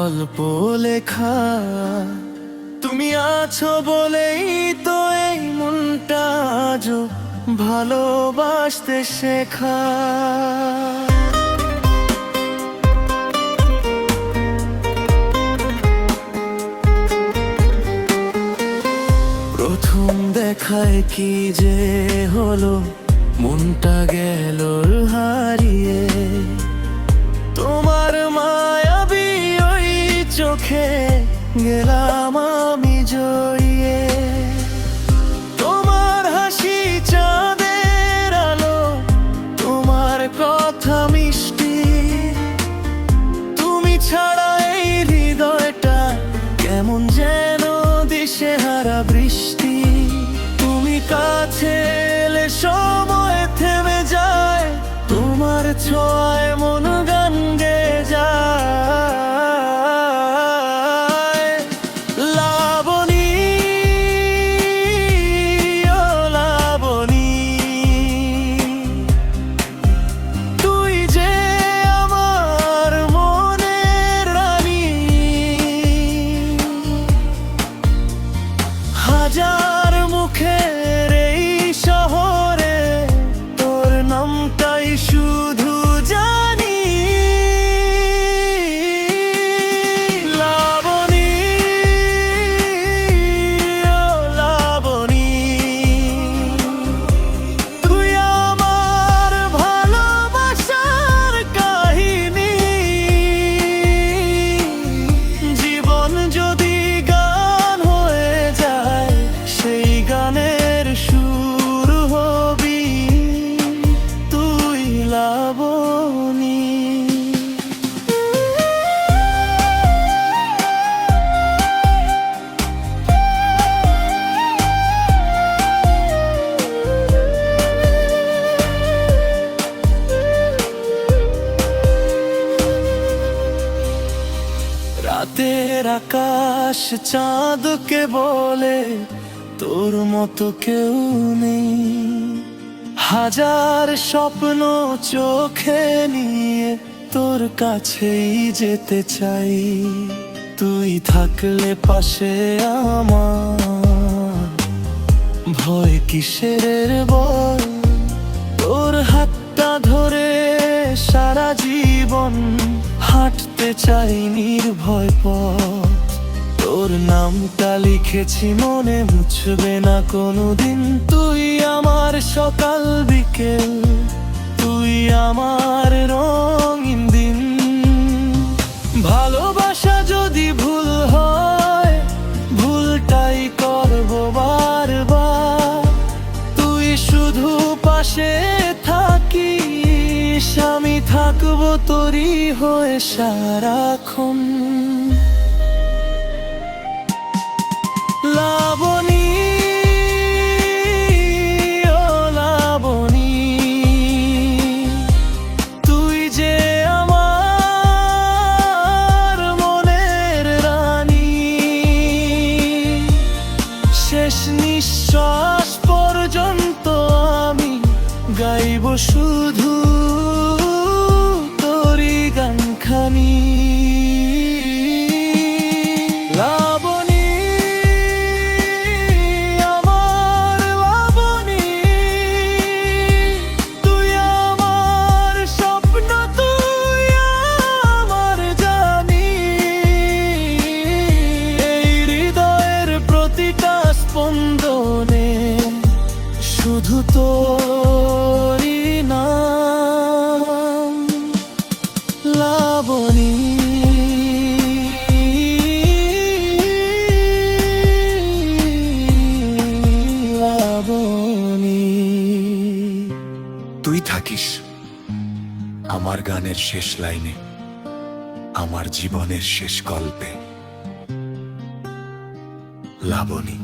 গল্প লেখা। তুমি আছো বলেই তো এই মনটা আজও ভালোবাসতে শেখা। প্রথম দেখায় কি যে হলো, মনটা গেল হারিয়ে। তোমার মায়াবী ওই চোখে গেলাম আমি জড়িয়ে। তোমার হাসি চাঁদের আলো, তোমার কথা মিষ্টি। তুমি ছাড়া এই হৃদয়টা কেমন যেন দিশেহারা বৃষ্টি। তুমি কাছে এলে সময় থেমে যায়, তোমার ছোঁয়ায় মন গান গেয়ে যায়। লাবণী, ও লাবণী, তুই যে আমার মনের রানী। হাজার মুখের এই শহরে তোর নামটাই শুধু জানি। লাবণী, ও লাবণী, তুই আমার ভালোবাসার কাহিনী। জীবন যদি গান হয়ে যায়, সেই গানের সুর হবি তুই লাবণী। রাতের আকাশ চাঁদকে বলে তোর মতো কেউ নেই। হাজার স্বপ্ন চোখে নিয়ে তোর কাছেই যেতে চাই। তুই থাকলে পাশে আমার, ভয় কিসের বল। তোর হাতটা ধরে সারা জীবন হাঁটতে চাই নির্ভয় পথ। তোর নামটা লিখেছি মনে, মুছবে না কোনোদিন। তুই আমার সকাল বিকেল, তুই আমার রঙিন দিন। ভালোবাসা যদি ভুল হয়, ভুলটাই করবো বারবার। তুই শুধু পাশে থাকিস, আমি থাকবো তোরই হয়ে সারাক্ষণ। লাবণী, ও লাবণী, তুই যে আমার মনের রানী। শেষ নিঃশ্বাস পর্যন্ত আমি গাইব শুধু তোরই গানখানি। লাবণী, আমার লাবণী, তুই আমার স্বপ্ন, তুই আমার জানি। এই হৃদয়ের প্রতিটা স্পন্দনে শুধু তোরই নাম। লাবণী, লাবণী, তুই থাকিস আমার গানের শেষ লাইনে, আমার জীবনের শেষ গল্পে। লাবণী।